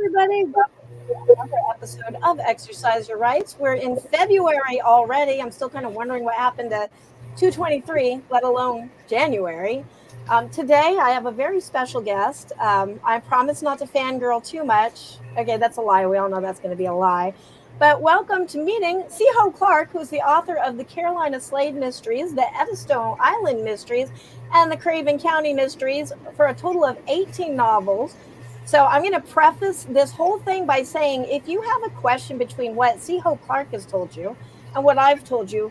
everybody. Welcome to another episode of Exercise Your Rights. We're in February already. I'm still kind of wondering what happened to 223, let alone January. Today, I have a very special guest. I promise not to fangirl too much. Okay, that's a lie. We all know that's going to be a lie. But welcome to meeting C.Ho Clark, who's the author of the Carolina Slade Mysteries, the Eddystone Island Mysteries, and the Craven County Mysteries, for a total of 18 novels. So I'm going to preface this whole thing by saying, if you have a question between what C.Ho Clark has told you and what I've told you,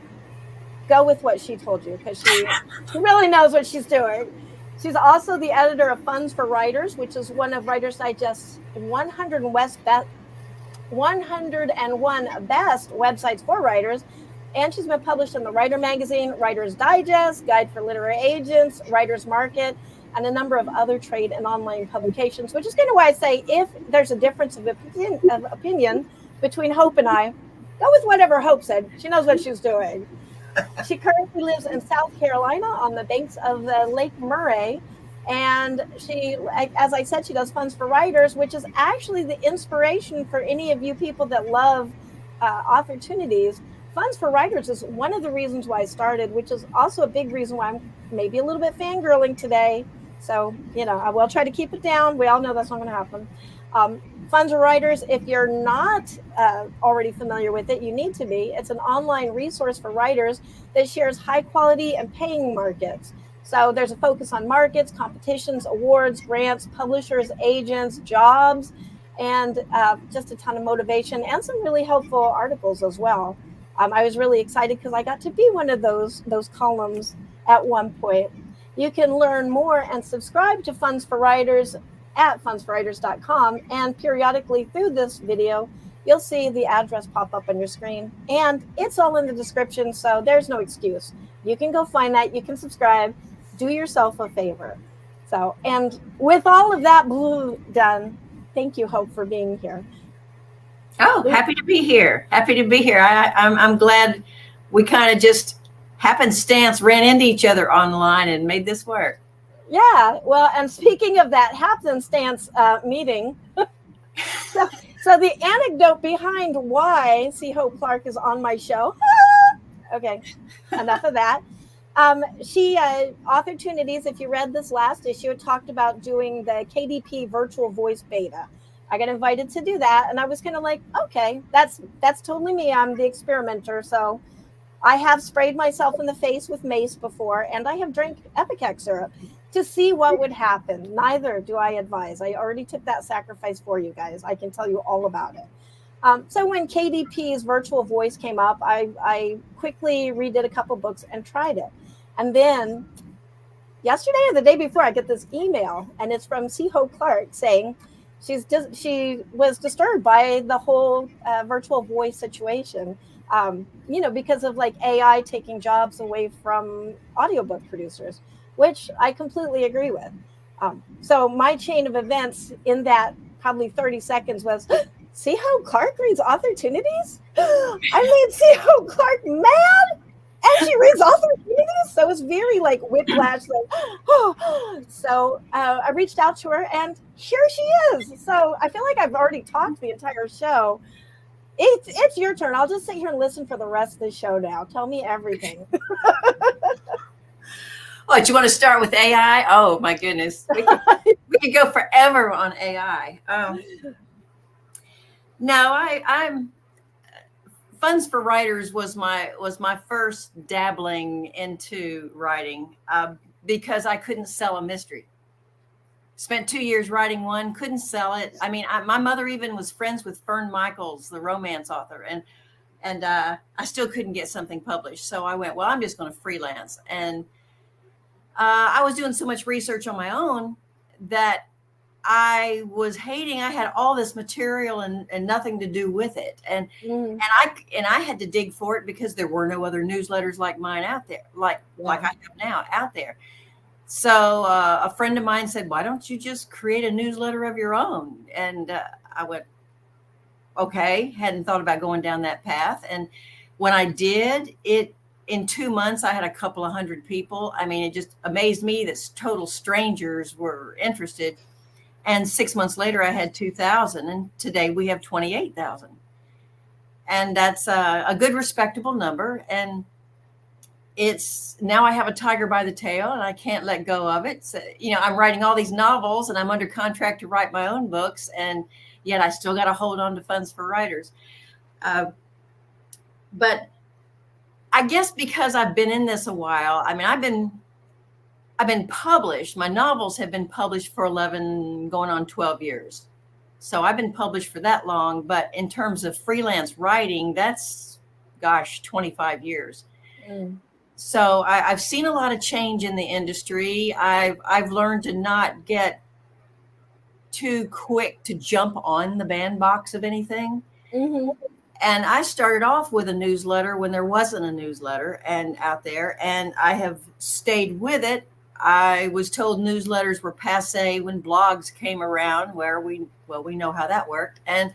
go with what she told you, because she really knows what she's doing. She's also the editor of FundsforWriters, which is one of Writers Digest's 101 best websites for writers. And she's been published in the Writer Magazine, Writer's Digest, Guide for Literary Agents, Writer's Market, and a number of other trade and online publications, which is kind of why I say, if there's a difference of opinion between Hope and I, go with whatever Hope said. She knows what she's doing. She currently lives in South Carolina on the banks of the Lake Murray. And she, as I said, she does FundsforWriters, which is actually the inspiration for any of you people that love Authortunities. FundsforWriters is one of the reasons why I started, which is also a big reason why I'm maybe a little bit fangirling today. So, I will try to keep it down. We all know that's not going to happen. FundsforWriters, if you're not already familiar with it, you need to be. It's an online resource for writers that shares high quality and paying markets. So there's a focus on markets, competitions, awards, grants, publishers, agents, jobs, and just a ton of motivation and some really helpful articles as well. I was really excited because I got to be one of those columns at one point. You can learn more and subscribe to FundsforWriters at FundsforWriters.com, and periodically through this video, you'll see the address pop up on your screen, and it's all in the description, so there's no excuse. You can go find that, you can subscribe, do yourself a favor. So, and with all of that done, thank you, Hope, for being here. Oh, happy to be here. Happy to be here. I'm glad we kind of just happenstance ran into each other online and made this work. Yeah, well, and speaking of that happenstance meeting, so the anecdote behind why C.Ho Clark is on my show. Okay, enough of that. She, Authortunities, if you read this last issue, it talked about doing the KDP virtual voice beta. I got invited to do that, and I was kind of like, okay, that's totally me. I'm the experimenter, so I have sprayed myself in the face with mace before, and I have drank Epicac syrup to see what would happen. Neither do I advise. I already took that sacrifice for you guys. I can tell you all about it. So when KDP's virtual voice came up, I quickly redid a couple books and tried it. And then yesterday or the day before, I get this email, and it's from C.Ho Clark saying she was disturbed by the whole virtual voice situation, because of like AI taking jobs away from audiobook producers, which I completely agree with. So my chain of events in that probably 30 seconds was, C.Ho Clark reads Authortunities? I made C.Ho Clark mad? And she reads Authortunities? So it's very like whiplash. So I reached out to her, and here she is. So I feel like I've already talked the entire show. It's your turn. I'll just sit here and listen for the rest of the show now. Tell me everything. What, you want to start with AI? Oh my goodness, we could go forever on AI. No, I'm FundsforWriters was my first dabbling into writing because I couldn't sell a mystery. Spent 2 years writing one, couldn't sell it. I mean, my mother even was friends with Fern Michaels, the romance author, and I still couldn't get something published. So I went, well, I'm just going to freelance. And I was doing so much research on my own that I was hating. I had all this material and nothing to do with it, and I had to dig for it because there were no other newsletters like mine out there, like I have now out there. So a friend of mine said, "Why don't you just create a newsletter of your own?" And I went, "Okay." Hadn't thought about going down that path, and when I did, in 2 months I had a couple of hundred people. I mean, it just amazed me that total strangers were interested. And 6 months later, I had 2,000. And today we have 28,000. And that's a good, respectable number. And it's now I have a tiger by the tail and I can't let go of it. So, I'm writing all these novels and I'm under contract to write my own books. And yet I still got to hold on to Funds for Writers. But I guess because I've been in this a while, I mean, I've been published. My novels have been published for 11, going on 12 years. So I've been published for that long. But in terms of freelance writing, that's, 25 years. Mm. So I've seen a lot of change in the industry. I've learned to not get too quick to jump on the bandbox of anything. Mm-hmm. And I started off with a newsletter when there wasn't a newsletter and out there, and I have stayed with it. I was told newsletters were passé when blogs came around, where we know how that worked. And,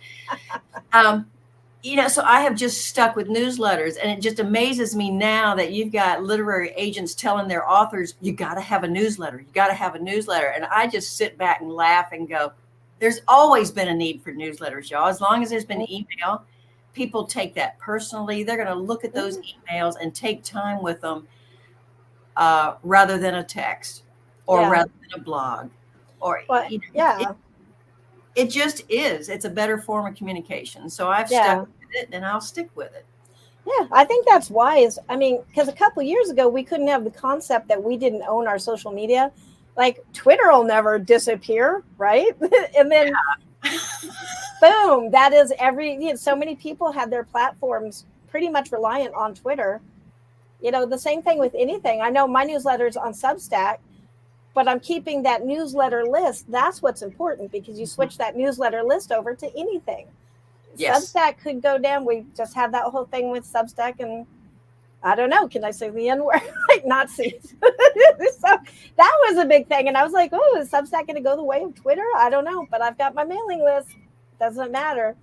so I have just stuck with newsletters, and it just amazes me now that you've got literary agents telling their authors, you got to have a newsletter. You got to have a newsletter. And I just sit back and laugh and go, there's always been a need for newsletters, y'all. As long as there's been email, people take that personally. They're going to look at those emails and take time with them rather than a text or rather than a blog. Or it just is. It's a better form of communication. So I've stuck with it and I'll stick with it. Yeah, I think that's wise. I mean, because a couple of years ago, we couldn't have the concept that we didn't own our social media. Like Twitter will never disappear, right? And then boom, that is so many people had their platforms pretty much reliant on Twitter. The same thing with anything. I know my newsletter's on Substack, but I'm keeping that newsletter list. That's what's important, because you switch that newsletter list over to anything. Yes. Substack could go down. We just had that whole thing with Substack, and I don't know. Can I say the N word? Like Nazis. So that was a big thing. And I was like, oh, is Substack going to go the way of Twitter? I don't know. But I've got my mailing list. Doesn't matter.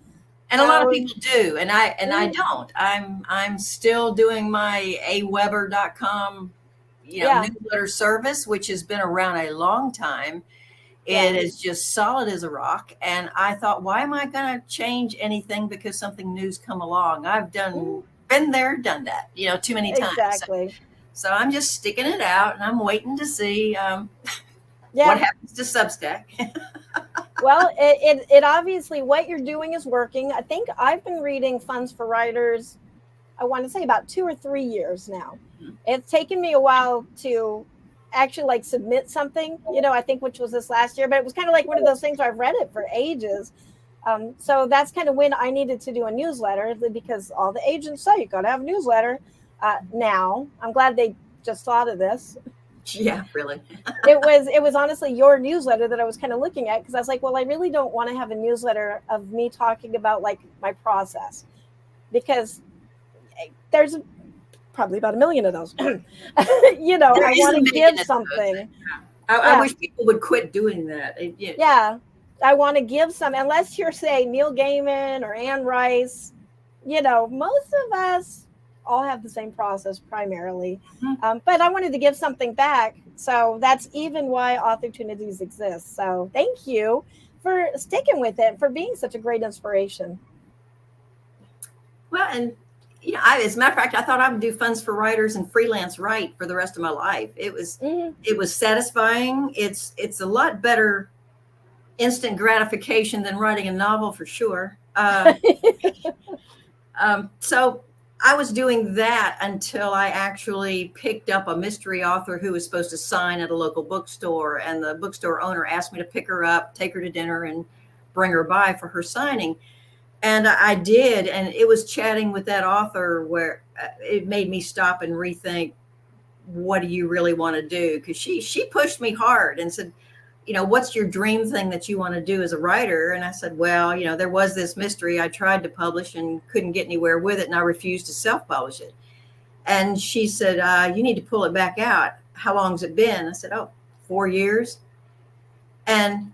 And a lot of people do. And I don't. I'm still doing my aweber.com newsletter service, which has been around a long time. It is just solid as a rock. And I thought, why am I going to change anything because something new's come along? I've been there, done that, too many times. Exactly. So I'm just sticking it out and I'm waiting to see what happens to Substack. Well, it obviously, what you're doing is working. I think I've been reading Funds for Writers, I want to say about 2 or 3 years now. Mm-hmm. It's taken me a while to actually submit something, I think, which was this last year, but it was kind of like one of those things where I've read it for ages. So that's kind of when I needed to do a newsletter, because all the agents say you got to have a newsletter. Now I'm glad they just thought of this. Yeah, really. It was honestly your newsletter that I was kind of looking at, because I was like, well, I really don't want to have a newsletter of me talking about my process, because there's probably about 1 million of those. I want to give something. I wish people would quit doing that. Yeah. I want to give some, unless you're, say, Neil Gaiman or Anne Rice, most of us all have the same process primarily. Mm-hmm. But I wanted to give something back. So that's even why Authortunities exists. So thank you for sticking with it, for being such a great inspiration. Well, and as a matter of fact, I thought I would do Funds for Writers and freelance write for the rest of my life. It was satisfying. It's a lot better instant gratification than writing a novel, for sure. So I was doing that until I actually picked up a mystery author who was supposed to sign at a local bookstore, and the bookstore owner asked me to pick her up, take her to dinner, and bring her by for her signing. And I did, and it was chatting with that author where it made me stop and rethink, what do you really want to do? Because she pushed me hard and said, what's your dream thing that you want to do as a writer? And I said, well, there was this mystery I tried to publish and couldn't get anywhere with it, and I refused to self-publish it. And she said, you need to pull it back out. How long's it been? I said, 4 years. And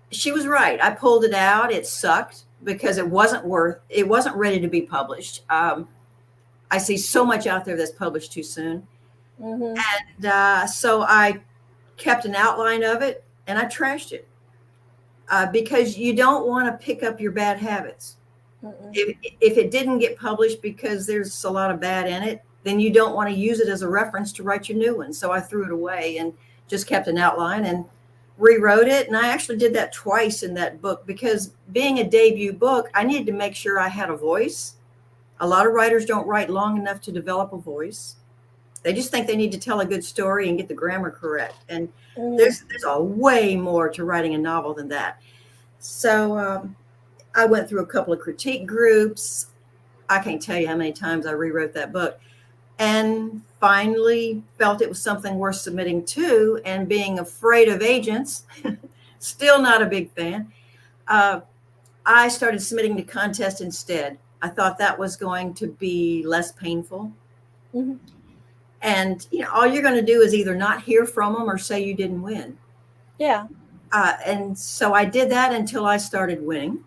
she was right. I pulled it out. It sucked because it wasn't ready to be published. I see so much out there that's published too soon. Mm-hmm. And so I kept an outline of it and I trashed it. because you don't want to pick up your bad habits. If it didn't get published because there's a lot of bad in it, then you don't want to use it as a reference to write your new one. So I threw it away and just kept an outline and rewrote it. And I actually did that twice in that book, because being a debut book, I needed to make sure I had a voice. A lot of writers don't write long enough to develop a voice. They just think they need to tell a good story and get the grammar correct. And there's a way more to writing a novel than that. So I went through a couple of critique groups. I can't tell you how many times I rewrote that book, and finally felt it was something worth submitting to. And being afraid of agents, still not a big fan, I started submitting to contests instead. I thought that was going to be less painful. And all you're going to do is either not hear from them or say you didn't win. Yeah. And so I did that until I started winning.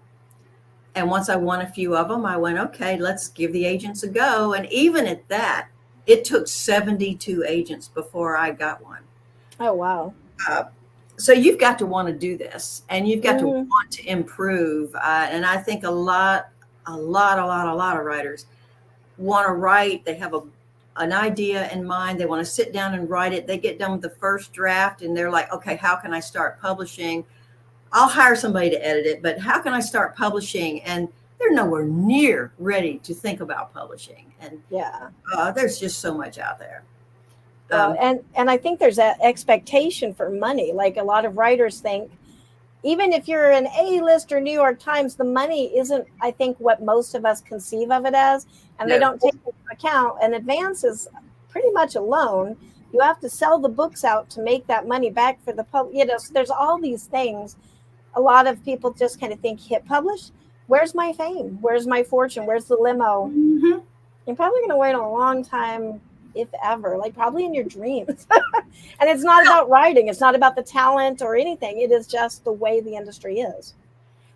And once I won a few of them, I went, okay, let's give the agents a go. And even at that, it took 72 agents before I got one. Oh, wow. So you've got to want to do this, and you've got to want to improve. And I think a lot of writers want to write. They have an idea in mind. They want to sit down and write it. They get done with the first draft and they're like, okay, how can I start publishing? I'll hire somebody to edit it, but how can I start publishing? And they're nowhere near ready to think about publishing. And there's just so much out there. And I think there's an expectation for money. Like, a lot of writers think, even if you're an A-list or New York Times, the money isn't, I think, what most of us conceive of it as. And they don't take into account an advance is pretty much a loan. You have to sell the books out to make that money back for the public. So there's all these things. A lot of people just kind of think, hit publish. Where's my fame? Where's my fortune? Where's the limo? You're probably going to wait a long time, if ever, like probably in your dreams. And it's not about writing. It's not about the talent or anything. It is just the way the industry is.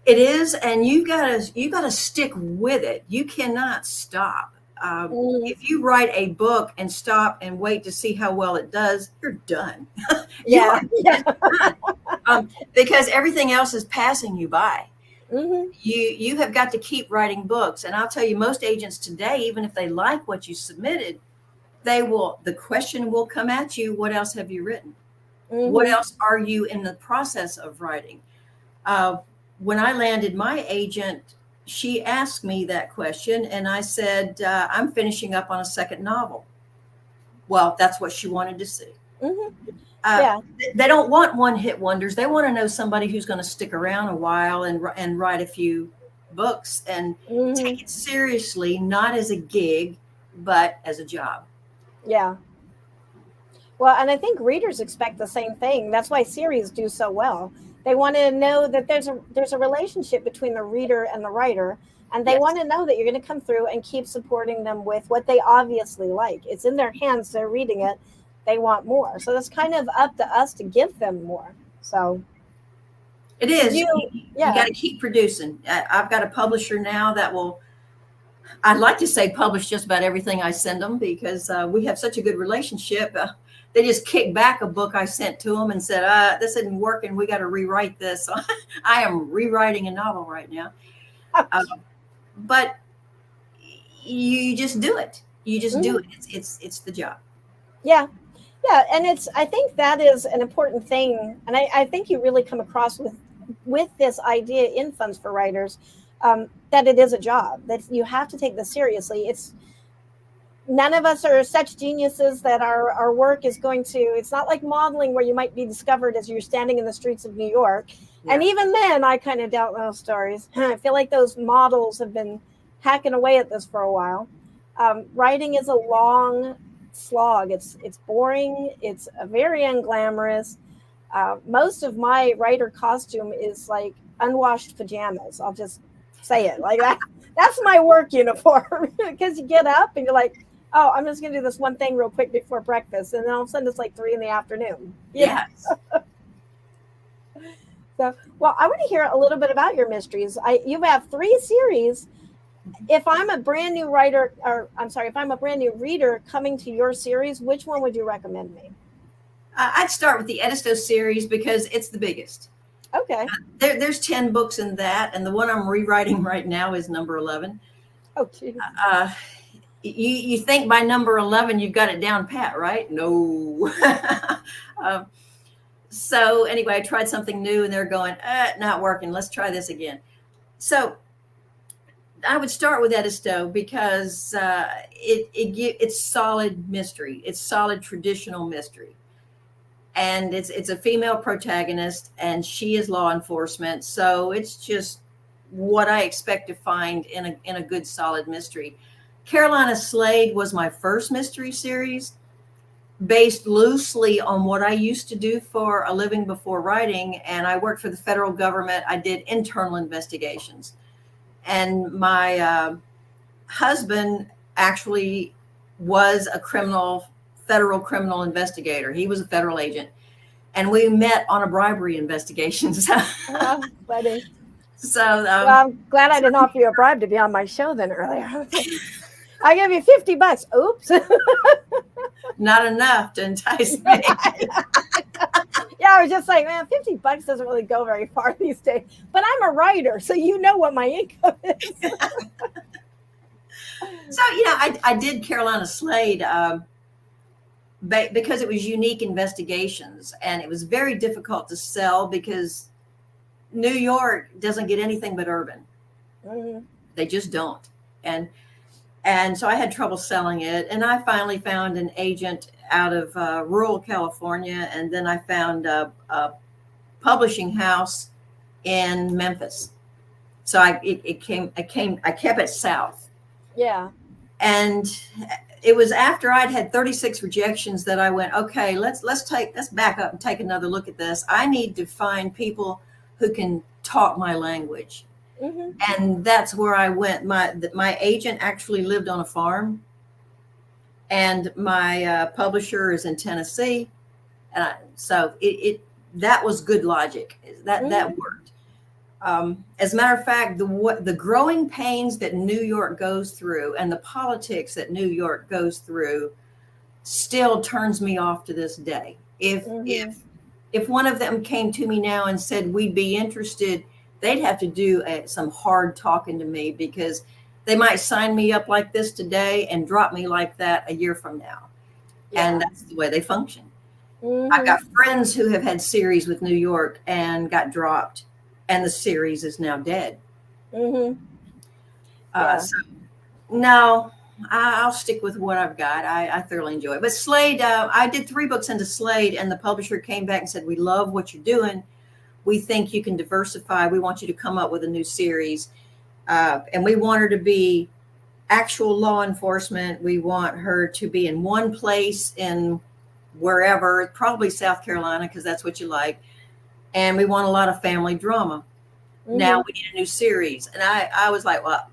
It is. And you gotta stick with it. You cannot stop. If you write a book and stop and wait to see how well it does, you're done. Because everything else is passing you by. You have got to keep writing books. And I'll tell you, most agents today, even if they like what you submitted, the question will come at you, what else have you written? What else are you in the process of writing? When I landed my agent, she asked me that question, and I said, I'm finishing up on a second novel. Well, that's what she wanted to see. They don't want one-hit wonders. They want to know somebody who's going to stick around a while and write a few books and take it seriously, not as a gig, but as a job. Yeah. Well, and I think readers expect the same thing. That's why series do so well. They want to know that there's a relationship between the reader and the writer, and they want to know that you're going to come through and keep supporting them with what they obviously like. It's in their hands. They're reading it. They want more. So it's kind of up to us to give them more. So it is. You got to keep producing. I've got a publisher now that will, I'd like to say, publish just about everything I send them, because we have such a good relationship. They just kicked back a book I sent to them and said, this isn't working. We got to rewrite this. So I am rewriting a novel right now. But you just do it. You just do it. It's the job. Yeah. Yeah. And I think that is an important thing. And I think you really come across with this idea in Funds for Writers, that it is a job, that you have to take this seriously. None of us are such geniuses that our work is going to, it's not like modeling where you might be discovered as you're standing in the streets of New York. Yeah. And even then, I kind of doubt those stories. I feel like those models have been hacking away at this for a while. Writing is a long slog. It's boring. It's very unglamorous. Most of my writer costume is like unwashed pajamas. I'll just say it like that. That's my work uniform, because you get up and you're like, oh, I'm just going to do this one thing real quick before breakfast. And then all of a sudden it's like 3 p.m. Yes. So, well, I want to hear a little bit about your mysteries. You have 3 series. If I'm a brand new writer, if I'm a brand new reader coming to your series, which one would you recommend me? I'd start with the Edisto series because it's the biggest. Okay. There's 10 books in that, and the one I'm rewriting right now is number 11. Oh, geez. You think by number 11 you've got it down pat, right? No. um, so anyway, I tried something new, and they're going, not working. Let's try this again. So I would start with Edisto because it's solid mystery. It's solid traditional mystery. And it's a female protagonist, and she is law enforcement. So it's just what I expect to find in a good solid mystery. Carolina Slade was my first mystery series, based loosely on what I used to do for a living before writing. And I worked for the federal government. I did internal investigations. And my husband actually was a federal criminal investigator. He was a federal agent. And we met on a bribery investigation. Oh, buddy. So Well, I'm glad I didn't offer you a bribe to be on my show then earlier. I give you $50. Oops. not enough to entice me. Yeah, I was just like, man, $50 doesn't really go very far these days. But I'm a writer, so you know what my income is. So, I did Carolina Slade because it was unique investigations, and it was very difficult to sell because New York doesn't get anything but urban. Mm-hmm. They just don't. And so I had trouble selling it. And I finally found an agent out of rural California. And then I found a publishing house in Memphis. So I kept it south. Yeah. And it was after I'd had 36 rejections that I went, okay, let's back up and take another look at this. I need to find people who can talk my language. Mm-hmm. And that's where I went. My agent actually lived on a farm, and my publisher is in Tennessee. And so that was good logic. That worked. As a matter of fact, the growing pains that New York goes through and the politics that New York goes through still turns me off to this day. If one of them came to me now and said we'd be interested, they'd have to do some hard talking to me, because they might sign me up like this today and drop me like that a year from now. Yeah. And that's the way they function. Mm-hmm. I've got friends who have had series with New York and got dropped, and the series is now dead. Mm-hmm. So no, I'll stick with what I've got. I thoroughly enjoy it. But Slade, I did 3 books into Slade, and the publisher came back and said, we love what you're doing. We think you can diversify. We want you to come up with a new series. And we want her to be actual law enforcement. We want her to be in one place in wherever, probably South Carolina, because that's what you like. And we want a lot of family drama. Mm-hmm. Now we need a new series. And I was like, what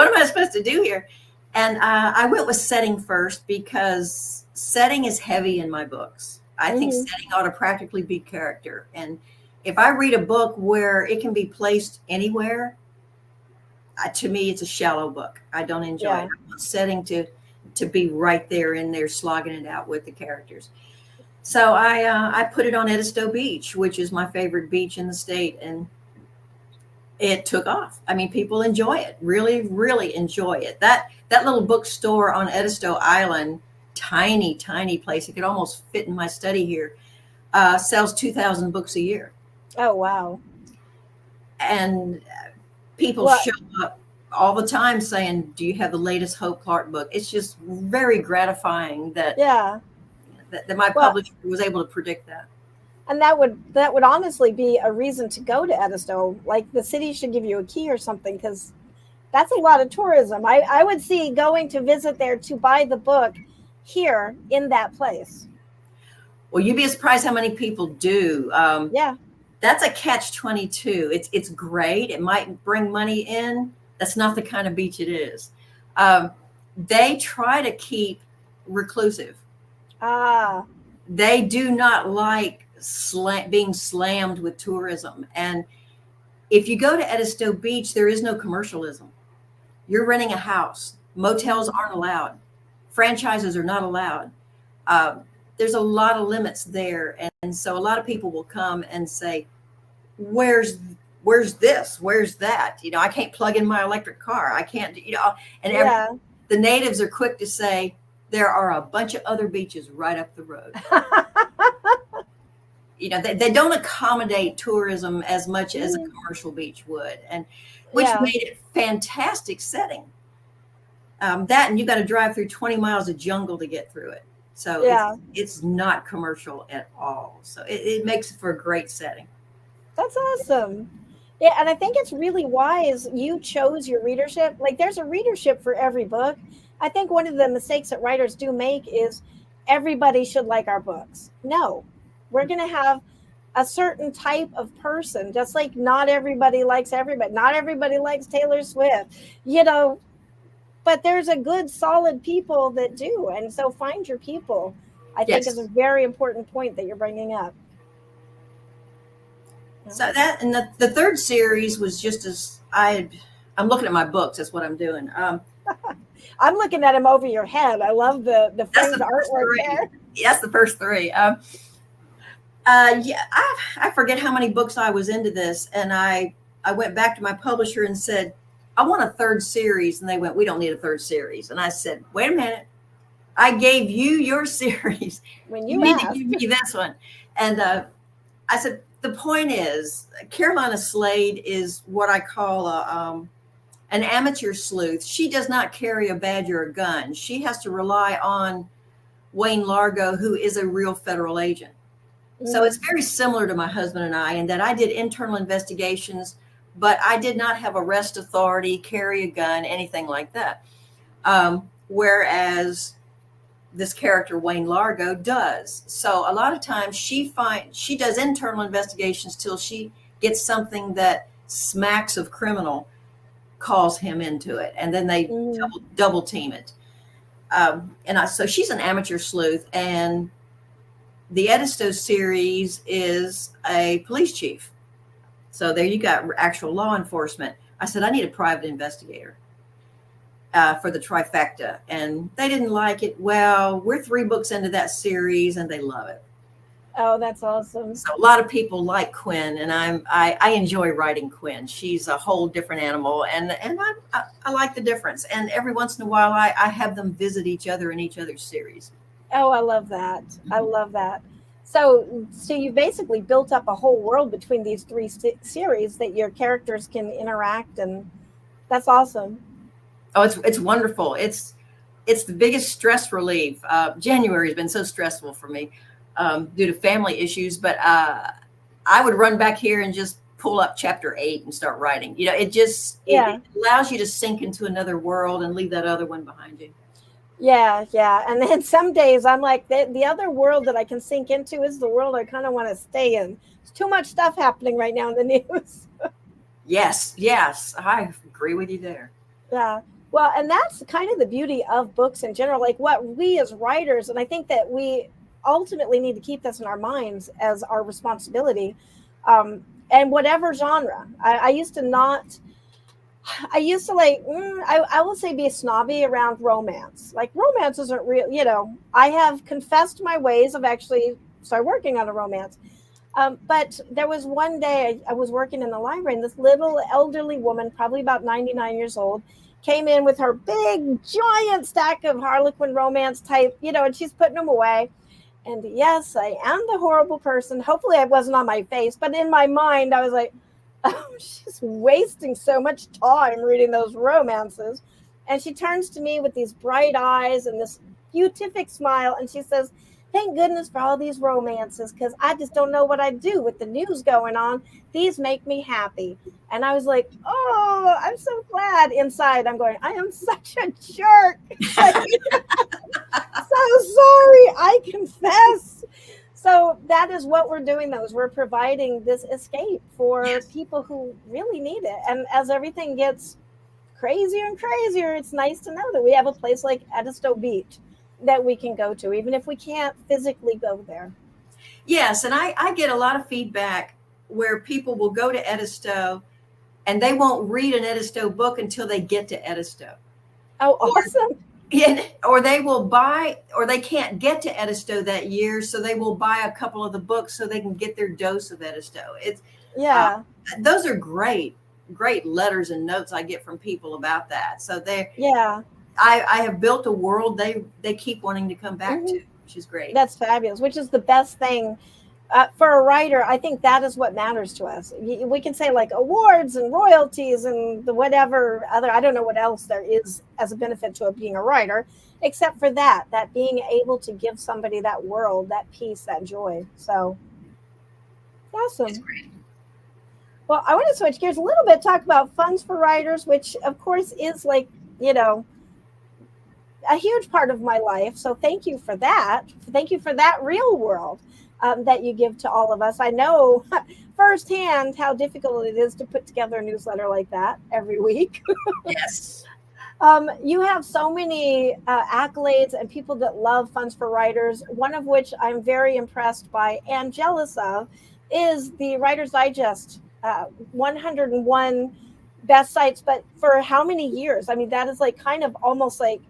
am I supposed to do here? And I went with setting first, because setting is heavy in my books. I think setting ought to practically be character. And if I read a book where it can be placed anywhere, to me, it's a shallow book. I don't enjoy it. I want setting to be right there in there, slogging it out with the characters. So I put it on Edisto Beach, which is my favorite beach in the state. And it took off. I mean, people enjoy it, really, really enjoy it. That little bookstore on Edisto Island, tiny place, it could almost fit in my study here, sells 2,000 books a year. Oh, wow. And people show up all the time saying, do you have the latest Hope Clark book? It's just very gratifying that my publisher was able to predict that. And that would honestly be a reason to go to Edisto. Like, the city should give you a key or something, because that's a lot of tourism. I would see going to visit there to buy the book here in that place. Well, you'd be surprised how many people do. That's a catch-22. It's great. It might bring money in. That's not the kind of beach it is. They try to keep reclusive. They do not like being slammed with tourism. And if you go to Edisto Beach, there is no commercialism. You're renting a house. Motels aren't allowed. Franchises are not allowed. there's a lot of limits there. And so a lot of people will come and say, where's this? Where's that? You know, I can't plug in my electric car. I can't, you know, and the natives are quick to say, there are a bunch of other beaches right up the road. You know, they don't accommodate tourism as much as a commercial beach would, and which made it fantastic setting. That, and you got to drive through 20 miles of jungle to get through it. So it's not commercial at all. So it makes it for a great setting. That's awesome. Yeah, and I think it's really wise you chose your readership. Like, there's a readership for every book. I think one of the mistakes that writers do make is everybody should like our books. No, we're going to have a certain type of person, just like not everybody likes everybody. Not everybody likes Taylor Swift, you know, but there's a good, solid people that do. And so find your people, I think, is a very important point that you're bringing up. So that, and the third series was just as I'm looking at my books. That's what I'm doing. I'm looking at them over your head. I love the framed artwork there. That's the first three. I forget how many books I was into this, and I went back to my publisher and said, I want a third series. And they went, we don't need a third series. And I said, wait a minute. I gave you your series. When you need to give me this one. And I said, the point is, Carolina Slade is what I call an amateur sleuth. She does not carry a badge or a gun. She has to rely on Wayne Largo, who is a real federal agent. So it's very similar to my husband and I, in that I did internal investigations, but I did not have arrest authority, carry a gun, anything like that. Whereas this character, Wayne Largo, does. So a lot of times she does internal investigations till she gets something that smacks of criminal, calls him into it, and then they double team it. So she's an amateur sleuth, and the Edisto series is a police chief. So there you got actual law enforcement. I said, I need a private investigator for the trifecta, and they didn't like it. Well, we're 3 books into that series, and they love it. Oh, that's awesome. So a lot of people like Quinn, and I enjoy writing Quinn. She's a whole different animal, and I like the difference. And every once in a while, I have them visit each other in each other's series. Oh, I love that. I love that. So you basically built up a whole world between these 3 series that your characters can interact, and that's awesome. Oh, it's wonderful. It's the biggest stress relief. January has been so stressful for me due to family issues, but I would run back here and just pull up chapter 8 and start writing. You know, it allows you to sink into another world and leave that other one behind you. Yeah. And then some days I'm like, the other world that I can sink into is the world I kind of want to stay in. There's too much stuff happening right now in the news. Yes, I agree with you there. Yeah. Well, and that's kind of the beauty of books in general, like what we as writers, and I think that we ultimately need to keep this in our minds as our responsibility, and whatever genre. I used to like, I will say, be snobby around romance. Like, romance isn't real, you know. I have confessed my ways of actually started working on a romance. But there was one day I was working in the library, and this little elderly woman, probably about 99 years old, came in with her big, giant stack of Harlequin romance type, you know, and she's putting them away. And yes, I am the horrible person. Hopefully I wasn't on my face, but in my mind, I was like, oh, she's wasting so much time reading those romances. And she turns to me with these bright eyes and this beatific smile, and she says, thank goodness for all these romances, because I just don't know what I'd do with the news going on. These make me happy. And I was like, oh, I'm so glad. Inside, I'm going, I am such a jerk. So sorry, I confess. So that is what we're doing, though, is we're providing this escape for people who really need it. And as everything gets crazier and crazier, it's nice to know that we have a place like Edisto Beach that we can go to, even if we can't physically go there. Yes, and I get a lot of feedback where people will go to Edisto and they won't read an Edisto book until they get to Edisto. Oh, awesome. or they will buy, or they can't get to Edisto that year, so they will buy a couple of the books so they can get their dose of Edisto. It's uh, Yeah. those are great letters and notes I get from people about that. So Yeah. I have built a world they keep wanting to come back Hmm. to, which is great. That's fabulous, which is the best thing. For a writer, I think that is what matters to us. We can say like awards and royalties and the whatever other, I don't know what else there is as a benefit to being a writer, except for that being able to give somebody that world, that peace, that joy. So It's awesome. great. Well, I want to switch gears a little bit, talk about Funds for Writers, which of course is like, you know, a huge part of my life. So thank you for that. Thank you for that real world that you give to all of us. I know firsthand how difficult it is to put together a newsletter like that every week. Yes. You have so many accolades and people that love Funds for Writers, one of which I'm very impressed by and jealous of is the Writer's Digest 101 best sites, but for how many years? I mean, that is like kind of almost like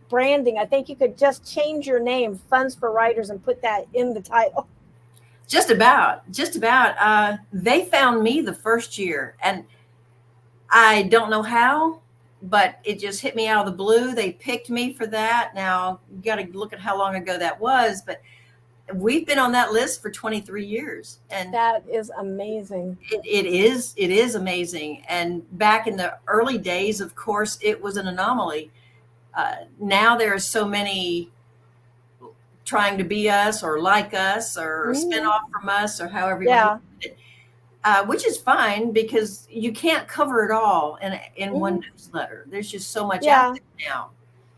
branding. I think you could just change your name, Funds for Writers, and put that in the title. Just about. They found me the first year, and I don't know how, but it just hit me out of the blue. They picked me for that. Now you got to look at how long ago that was, but we've been on that list for 23 years, and That is amazing. it is amazing. And back in the early days, of course, it was an anomaly. Now there are so many trying to be us or like us or spin Mm-hmm. off from us or however you want to look Yeah. at it. Which is fine because you can't cover it all in one Mm-hmm. newsletter. There's just so much out Yeah. there now.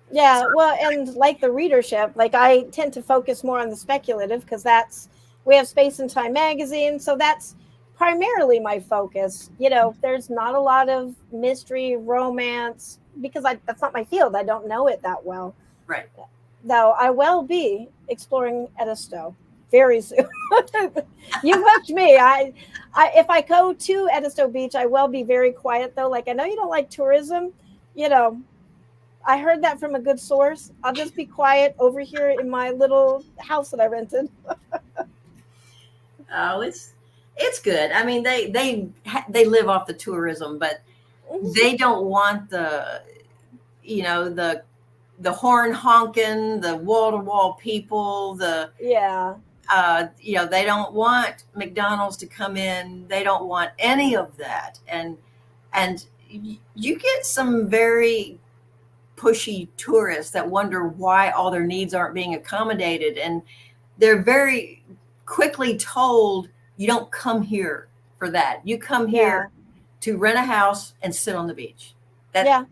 So Yeah. Well, and like the readership, like I tend to focus more on the speculative because that's, we have Space and Time magazine. So that's primarily my focus. You know, there's not a lot of mystery, romance because that's not my field. I don't know it that well. right. Though I will be exploring Edisto very soon. You hooked me. If I go to Edisto Beach, I will be very quiet though. Like I know you don't like tourism, you know. I heard that from a good source. I'll just be quiet over here in my little house that I rented. Oh, it's good. I mean, they live off the tourism, but Mhm. they don't want the you know the horn honking, the wall to wall people, the Yeah, they don't want McDonald's to come in. They don't want any of that. And you get some very pushy tourists that wonder why all their needs aren't being accommodated. And they're very quickly told, you don't come here for that. You come yeah, here to rent a house and sit on the beach. That yeah,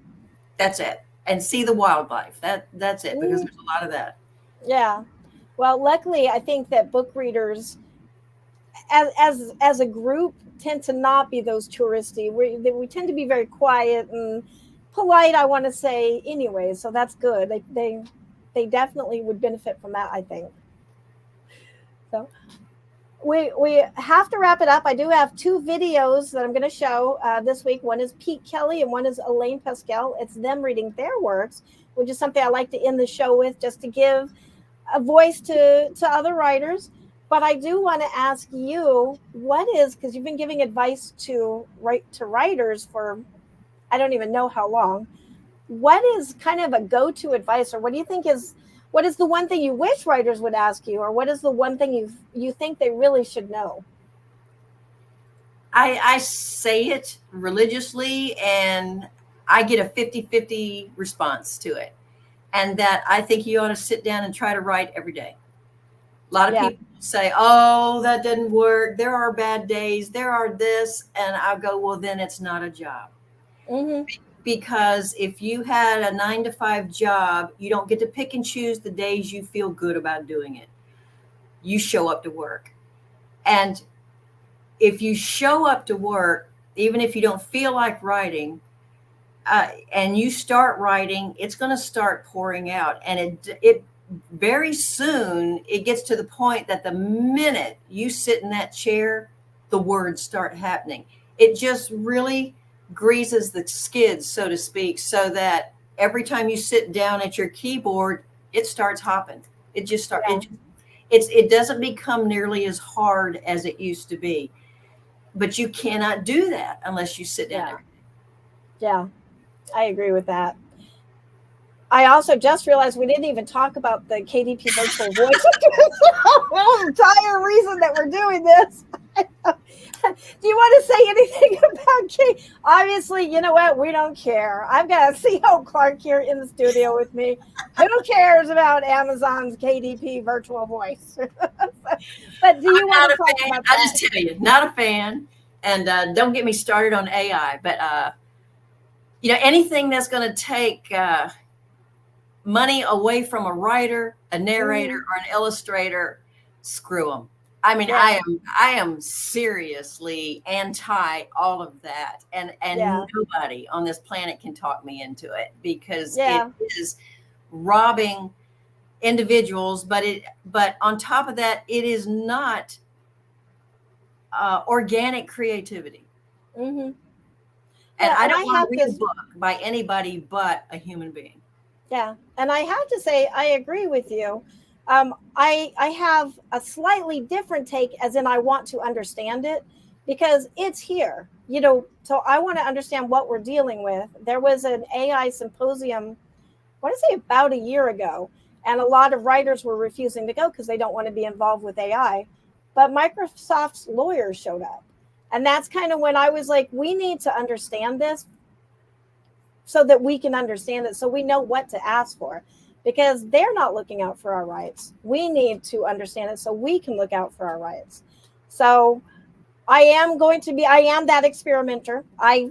that's it. And see the wildlife. That's it, because mm, there's a lot of that. yeah. Well, luckily, I think that book readers, as a group, tend to not be those touristy. We tend to be very quiet and polite. I want to say anyway, so that's good. They definitely would benefit from that. I think so. We have to wrap it up. I do have two videos that I'm going to show this week. One is Pete Kelly and one is Elaine Pascale. It's them reading their works, which is something I like to end the show with, just to give a voice to other writers. But I do want to ask you, what is, because you've been giving advice to writers for I don't even know how long. What is kind of a go-to advice, or what do you think is, what is the one thing you wish writers would ask you, or what is the one thing you think they really should know? I say it religiously, and I get a 50-50 response to it. And that I think you ought to sit down and try to write every day. A lot of Yeah. people say, oh, that didn't work. There are bad days. There are this. And I go, well, then it's not a job. Mm-hmm. Because if you had a 9-to-5 job, you don't get to pick and choose the days you feel good about doing it. You show up to work. And if you show up to work, even if you don't feel like writing, and you start writing, it's going to start pouring out. And it very soon, it gets to the point that the minute you sit in that chair, the words start happening. It just really greases the skids, so to speak, so that every time you sit down at your keyboard, it starts hopping. It just starts. Yeah. It doesn't become nearly as hard as it used to be. But you cannot do that unless you sit down there. Yeah, I agree with that. I also just realized we didn't even talk about the KDP virtual voice. The entire reason that we're doing this. Do you want to say anything about K? Obviously, you know what? We don't care. I've got CEO Clark here in the studio with me. Who cares about Amazon's KDP virtual voice? But do you want to talk about that? I just tell you, not a fan. And don't get me started on AI. But, anything that's going to take money away from a writer, a narrator, or an illustrator, screw them. I mean, I am seriously anti all of that, and nobody on this planet can talk me into it, because it is robbing individuals. But on top of that, it is not organic creativity. Mm-hmm. And I don't want to read a book by anybody but a human being. Yeah, and I have to say, I agree with you. I have a slightly different take, as in I want to understand it, because it's here, so I want to understand what we're dealing with. There was an AI symposium, I want to say about a year ago, and a lot of writers were refusing to go because they don't want to be involved with AI. But Microsoft's lawyers showed up. And that's kind of when I was like, we need to understand this so that we can understand it, so we know what to ask for, because they're not looking out for our rights. We need to understand it so we can look out for our rights. So I am that experimenter.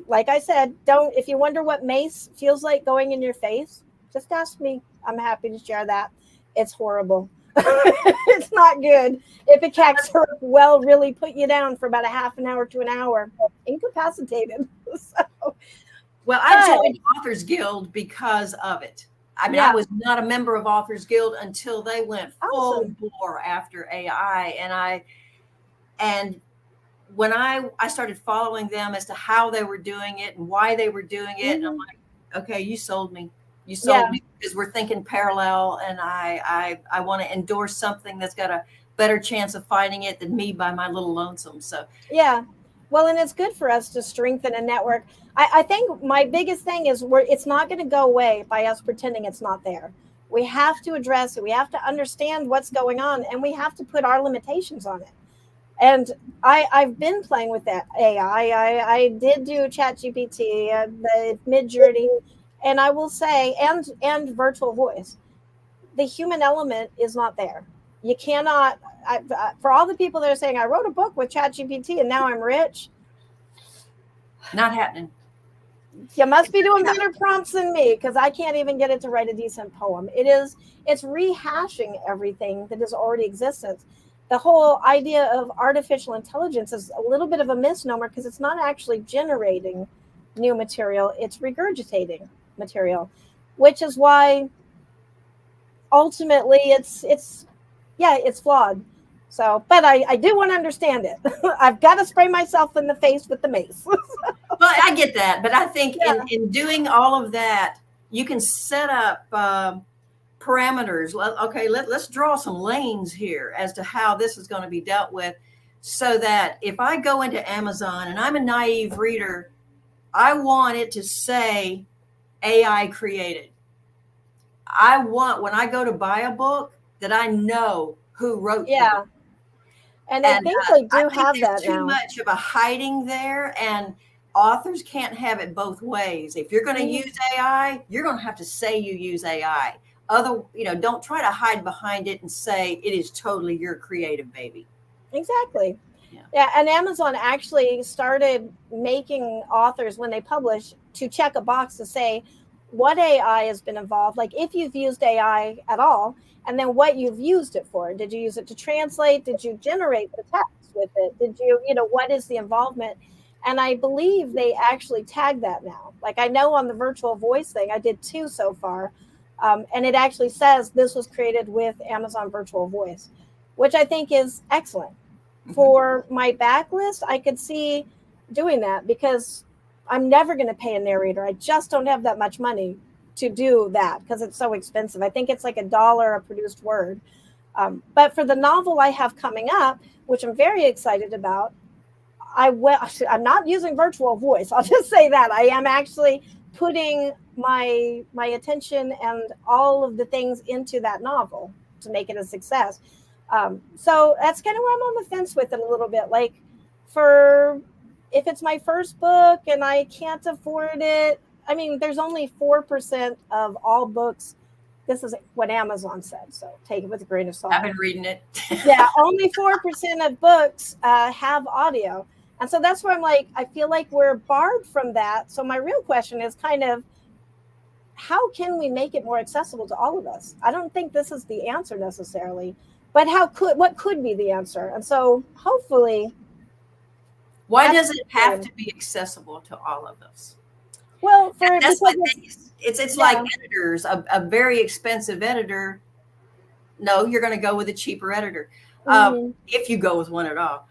Like I said, if you wonder what mace feels like going in your face, just ask me. I'm happy to share that. It's horrible. It's not good. Ipecac will really put you down for about a half an hour to an hour, incapacitated. So, well, I joined Authors Guild because of it. I mean, I was not a member of Authors Guild until they went full bore after AI. And when I started following them as to how they were doing it and why they were doing it, and I'm like, okay, you sold me. You sold me, because we're thinking parallel, and I want to endorse something that's got a better chance of finding it than me by my little lonesome. So well, and it's good for us to strengthen a network. I think my biggest thing is it's not going to go away by us pretending it's not there. We have to address it. We have to understand what's going on, and we have to put our limitations on it. And I've been playing with that AI. I did do ChatGPT, the Midjourney, and I will say, and virtual voice. The human element is not there. You cannot. For all the people that are saying, I wrote a book with ChatGPT and now I'm rich. Not happening. You must be doing better prompts than me, because I can't even get it to write a decent poem. It's rehashing everything that is already existent. The whole idea of artificial intelligence is a little bit of a misnomer, because it's not actually generating new material. It's regurgitating material, which is why ultimately it's flawed. So, but I do want to understand it. I've got to spray myself in the face with the mace. Well, I get that, but I think in doing all of that, you can set up parameters. Okay, let's draw some lanes here as to how this is going to be dealt with, so that if I go into Amazon and I'm a naive reader, I want it to say AI created. I want, when I go to buy a book, that I know who wrote the book. And I think they do have that now. Too much of a hiding there, and authors can't have it both ways. If you're going to use AI, you're going to have to say you use AI. Don't try to hide behind it and say it is totally your creative baby. Exactly. Yeah, and Amazon actually started making authors, when they publish, to check a box to say what AI has been involved, like if you've used AI at all, and then what you've used it for. Did you use it to translate? Did you generate the text with it? Did you, what is the involvement? And I believe they actually tag that now. Like, I know on the virtual voice thing, I did 2 so far, and it actually says this was created with Amazon Virtual Voice, which I think is excellent. Mm-hmm. For my backlist, I could see doing that, because I'm never going to pay a narrator. I just don't have that much money. to do that because it's so expensive. I think it's like $1 a produced word. But for the novel I have coming up, which I'm very excited about, I'm not using virtual voice. I'll just say that. I am actually putting my attention and all of the things into that novel to make it a success. So that's kind of where I'm on the fence with it a little bit. Like, if it's my first book and I can't afford it, I mean, there's only 4% of all books. This is what Amazon said, so take it with a grain of salt. I've been reading it. Yeah, only 4% of books have audio. And so that's where I'm like, I feel like we're barred from that. So my real question is kind of, how can we make it more accessible to all of us? I don't think this is the answer necessarily, but what could be the answer? And so hopefully. Why does it have to be accessible to all of us? Well, that's what it's like editors. A very expensive editor, no, you're going to go with a cheaper editor. If you go with one at all.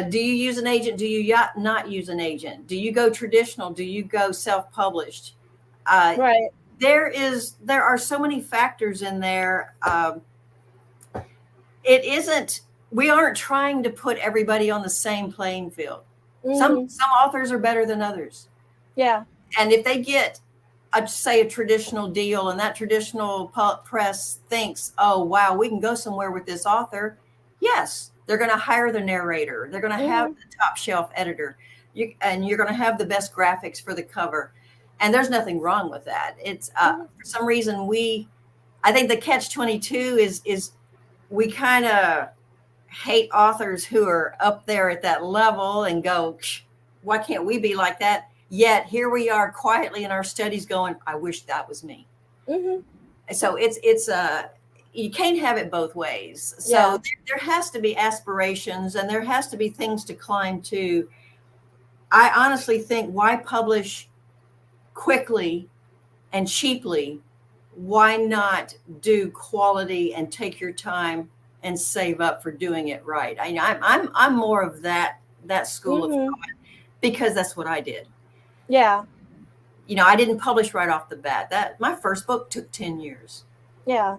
Do you use an agent? Do you not use an agent? Do you go traditional? Do you go self-published? Right. There are so many factors in there. We aren't trying to put everybody on the same playing field. Some authors are better than others. Yeah. And if they get say a traditional deal and that traditional press thinks, oh, wow, we can go somewhere with this author. Yes, they're going to hire the narrator. They're going to have the top shelf editor, and you're going to have the best graphics for the cover. And there's nothing wrong with that. It's for some reason I think the catch-22 is we kind of hate authors who are up there at that level and go, why can't we be like that? Yet here we are quietly in our studies going, I wish that was me. So it's you can't have it both ways. So there has to be aspirations and there has to be things to climb to. I honestly think, why publish quickly and cheaply? Why not do quality and take your time and save up for doing it right? I'm more of that school of thought, because that's what I did. Yeah. I didn't publish right off the bat. My first book took 10 years. Yeah.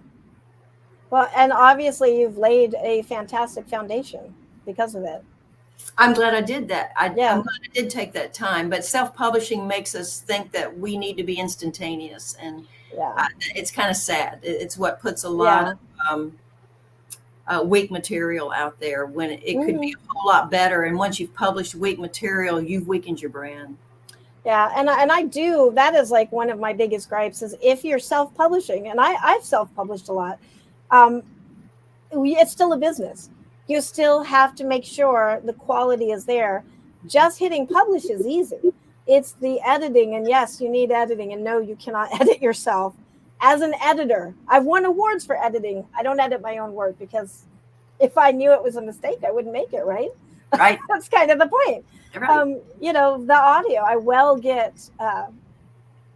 Well, and obviously you've laid a fantastic foundation because of it. I'm glad I did that. I'm glad I did take that time, but self-publishing makes us think that we need to be instantaneous, and it's kind of sad. It's what puts a lot of weak material out there when it could be a whole lot better. And once you've published weak material, you've weakened your brand. Yeah, and I do. That is like one of my biggest gripes is if you're self-publishing, and I've self-published a lot. It's still a business. You still have to make sure the quality is there. Just hitting publish is easy. It's the editing, and yes, you need editing, and no, you cannot edit yourself. As an editor, I've won awards for editing. I don't edit my own work because if I knew it was a mistake, I wouldn't make it, right? Right. That's kind of the point. Right. The audio, I get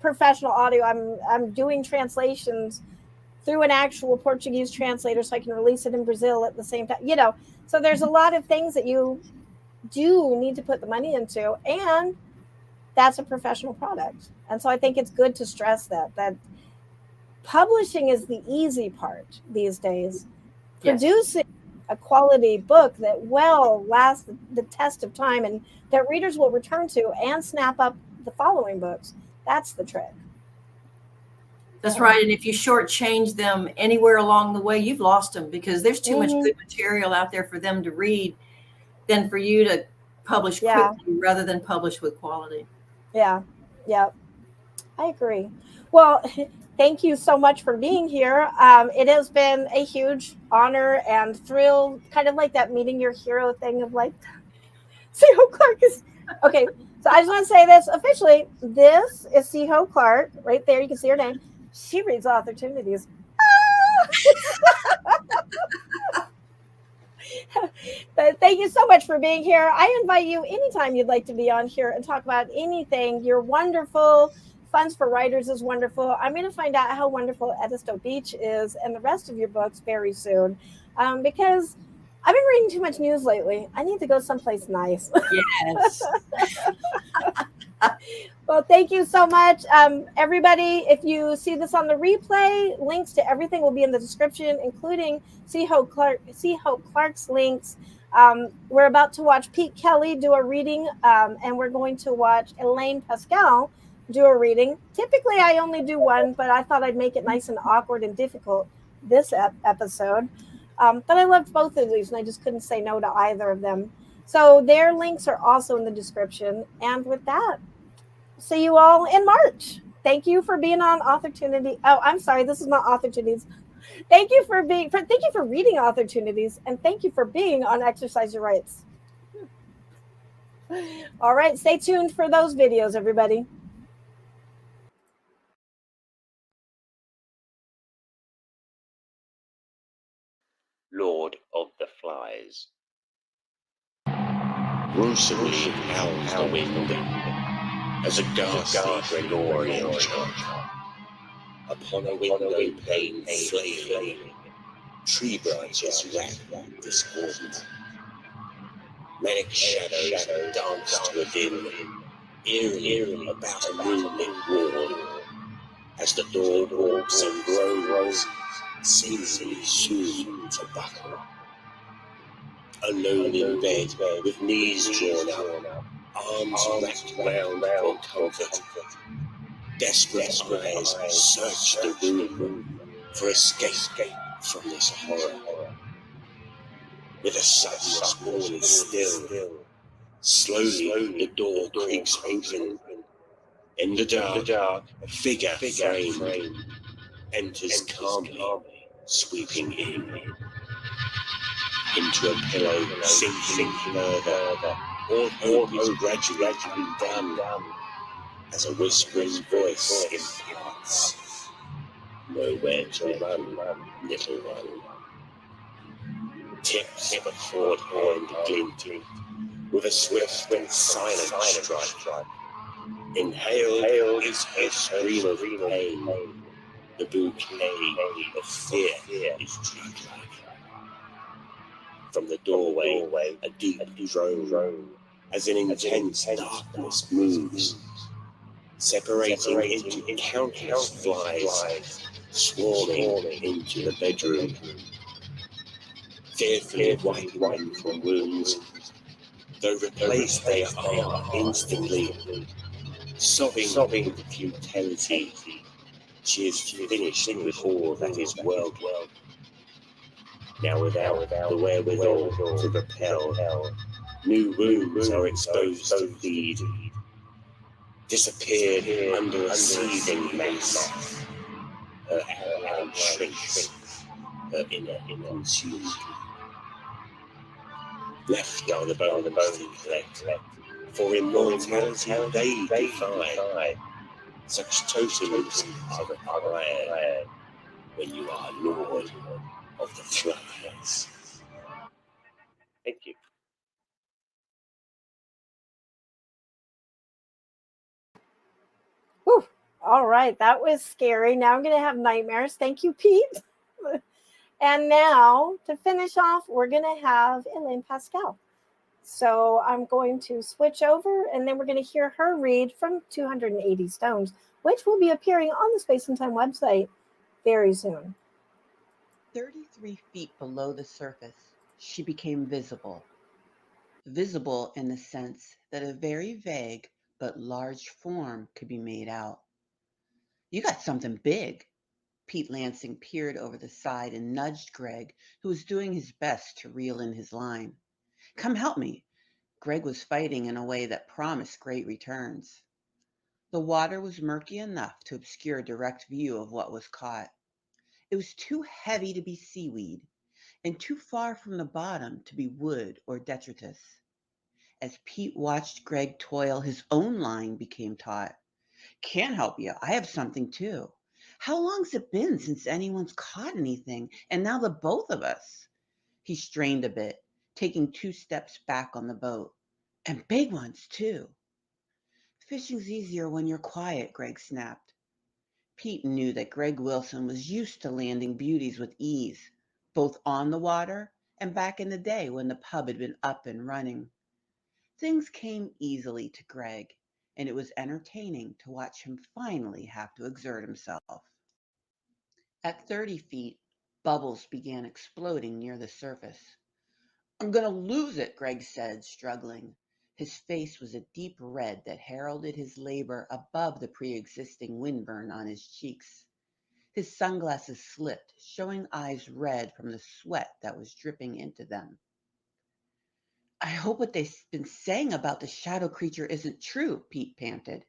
professional audio. I'm doing translations through an actual Portuguese translator so I can release it in Brazil at the same time. So there's a lot of things that you do need to put the money into, and that's a professional product. And so I think it's good to stress that publishing is the easy part these days. Yes. Producing a quality book that will last the test of time and that readers will return to and snap up the following books. That's the trick. That's right. And if you shortchange them anywhere along the way, you've lost them, because there's too much good material out there for them to read than for you to publish quickly rather than publish with quality. Yeah. Yeah. I agree. Well, thank you so much for being here. It has been a huge honor and thrill, kind of like that meeting your hero thing of like, C.Ho Clark is, okay. So I just want to say this officially. This is C.Ho Clark right there. You can see her name. She reads Authortunities. But thank you so much for being here. I invite you anytime you'd like to be on here and talk about anything. You're wonderful. Funds for Writers is wonderful. I'm going to find out how wonderful Edisto Beach is and the rest of your books very soon, because I've been reading too much news lately. I need to go someplace nice. Yes. Well, thank you so much. Everybody, if you see this on the replay, links to everything will be in the description, including C. Hope Clark's links. We're about to watch Pete Kelly do a reading, and we're going to watch Elaine Pascale do a reading. Typically, I only do one, but I thought I'd make it nice and awkward and difficult this episode. But I loved both of these, and I just couldn't say no to either of them. So their links are also in the description. And with that, see you all in March. Thank you for being on Authortunity. Oh, I'm sorry, this is not Authortunities. Thank you for reading Authortunities, and thank you for being on Exercise Your Rights. All right, stay tuned for those videos, everybody. Lord of the Flies. Gruesomely howls the wind as a ghastly Gregorian chant upon a window pane flaming. Tree branches rap discordant. Manic shadows dance to a din, eerily about a moonlit wall, as the door walks and groans, seemingly soon to buckle. Alone in bed, with knees drawn up, arms wrapped round for comfort. Desperate eyes search the room for escape from this horror. With a suddenness all is still. Slowly the door creaks open. In the dark, a figure framed enters calmly, sweeping in. Into a pillow, sinking further. All hope is gradually undone, as a whispering voice imparts. Nowhere to run, little one. Tips of a forward hand glinting, with a swift and silent strike. Inhaled is her scream of pain. The bouquet of fear is drug-like. From the doorway, a deep drone, as an intense darkness moves, separating into countless flies, swarming into the bedroom, fearfully wiping them from wounds, though replaced they are instantly. Sobbing with futility, she is finished with all that is world. Now without the wherewithal to repel, new wounds are exposed to feed, disappeared under a seething mass. Her outline shrinks, her inner consumed. Left are the bones to collect, for immortality they defy. Such totems are required when you are Lord of the Flies. Thank you. Whew. All right, that was scary. Now I'm going to have nightmares. Thank you, Pete. And now, to finish off, we're going to have Elaine Pascale. So I'm going to switch over, and then we're going to hear her read from 280 Stones, which will be appearing on the Space and Time website very soon. 33 feet below the surface, she became visible. Visible in the sense that a very vague but large form could be made out. You got something big. Pete Lansing peered over the side and nudged Greg, who was doing his best to reel in his line. Come help me. Greg was fighting in a way that promised great returns. The water was murky enough to obscure direct view of what was caught. It was too heavy to be seaweed and too far from the bottom to be wood or detritus. As Pete watched Greg toil, his own line became taut. Can't help you. I have something too. How long's it been since anyone's caught anything? And now the both of us. He strained a bit, taking 2 steps back on the boat. And big ones too. Fishing's easier when you're quiet, Greg snapped. Pete knew that Greg Wilson was used to landing beauties with ease, both on the water and back in the day when the pub had been up and running. Things came easily to Greg. and it was entertaining to watch him finally have to exert himself. At 30 feet, bubbles began exploding near the surface. I'm going to lose it, Greg said, struggling. His face was a deep red that heralded his labor above the pre-existing windburn on his cheeks. His sunglasses slipped, showing eyes red from the sweat that was dripping into them. I hope what they've been saying about the shadow creature isn't true, Pete panted.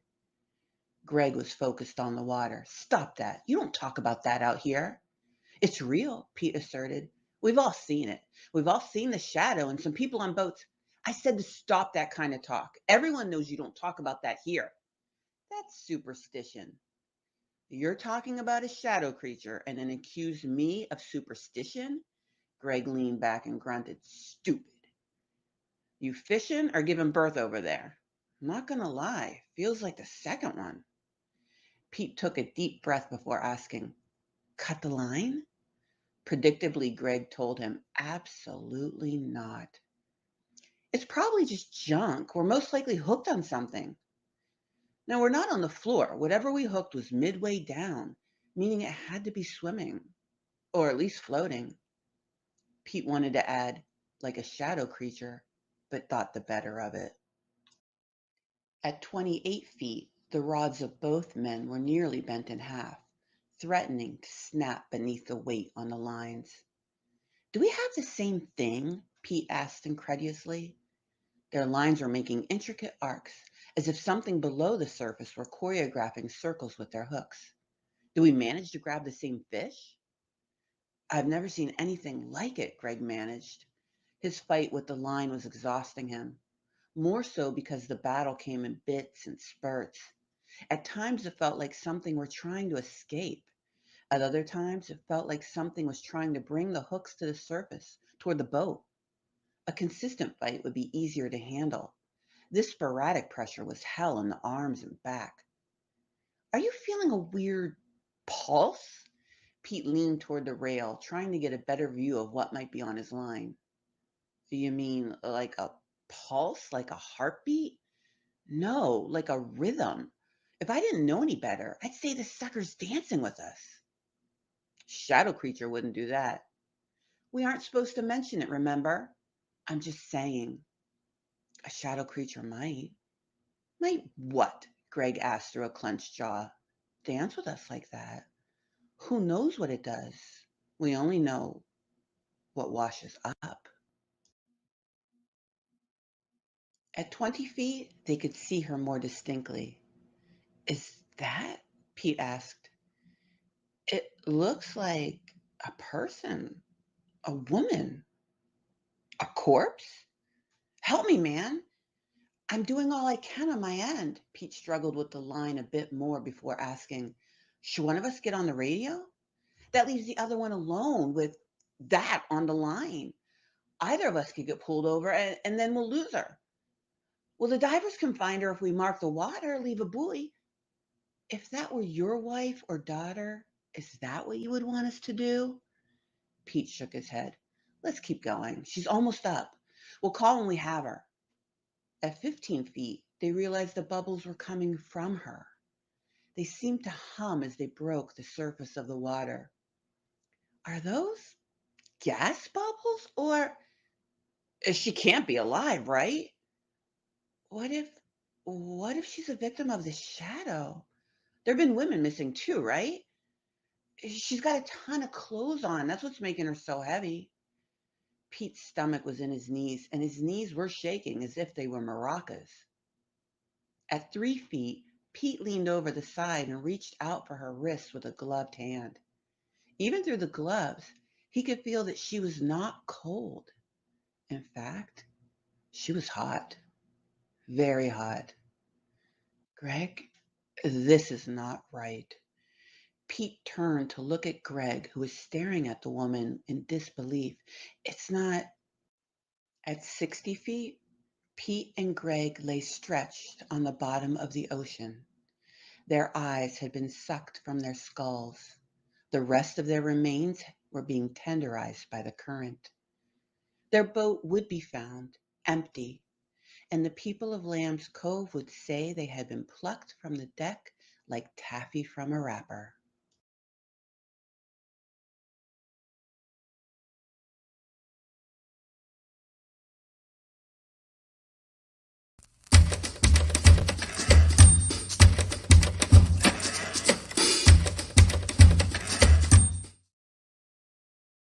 Greg was focused on the water. Stop that. You don't talk about that out here. It's real, Pete asserted. We've all seen it. We've all seen the shadow and some people on boats. I said to stop that kind of talk. Everyone knows you don't talk about that here. That's superstition. You're talking about a shadow creature and then accuse me of superstition? Greg leaned back and grunted. Stupid. You fishing or giving birth over there? I'm not going to lie. Feels like the second one. Pete took a deep breath before asking, cut the line? Predictably, Greg told him, absolutely not. It's probably just junk. We're most likely hooked on something. No, we're not on the floor. Whatever we hooked was midway down, meaning it had to be swimming, or at least floating. Pete wanted to add, like a shadow creature, but thought the better of it. At 28 feet, the rods of both men were nearly bent in half, threatening to snap beneath the weight on the lines. Do we have the same thing? Pete asked incredulously. Their lines were making intricate arcs, as if something below the surface were choreographing circles with their hooks. Do we manage to grab the same fish? I've never seen anything like it, Greg managed. His fight with the line was exhausting him, more so because the battle came in bits and spurts. At times, it felt like something were trying to escape. At other times, it felt like something was trying to bring the hooks to the surface, toward the boat. A consistent fight would be easier to handle. This sporadic pressure was hell in the arms and back. Are you feeling a weird pulse? Pete leaned toward the rail, trying to get a better view of what might be on his line. You mean like a pulse, like a heartbeat? No, like a rhythm. If I didn't know any better, I'd say the sucker's dancing with us. Shadow creature wouldn't do that. We aren't supposed to mention it, remember? I'm just saying. A shadow creature might. Might what? Greg asked through a clenched jaw. Dance with us like that. Who knows what it does? We only know what washes up. At 20 feet, they could see her more distinctly. Is that? Pete asked. It looks like a person, a woman, a corpse. Help me, man. I'm doing all I can on my end. Pete struggled with the line a bit more before asking, should one of us get on the radio? That leaves the other one alone with that on the line. Either of us could get pulled over and then we'll lose her. Well, the divers can find her if we mark the water, leave a buoy. If that were your wife or daughter, is that what you would want us to do? Pete shook his head. Let's keep going. She's almost up. We'll call when we have her. At 15 feet, they realized the bubbles were coming from her. They seemed to hum as they broke the surface of the water. Are those gas bubbles? Or she can't be alive, right? What if she's a victim of the shadow? There have been women missing too, right? She's got a ton of clothes on. That's what's making her so heavy. Pete's stomach was in his knees, and his knees were shaking as if they were maracas. At 3 feet, Pete leaned over the side and reached out for her wrist with a gloved hand. Even through the gloves, he could feel that she was not cold. In fact, she was hot. Very hot. Greg, this is not right. Pete turned to look at Greg, who was staring at the woman in disbelief. It's not. At 60 feet, Pete and Greg lay stretched on the bottom of the ocean. Their eyes had been sucked from their skulls. The rest of their remains were being tenderized by the current. Their boat would be found, empty, and the people of Lamb's Cove would say they had been plucked from the deck like taffy from a wrapper.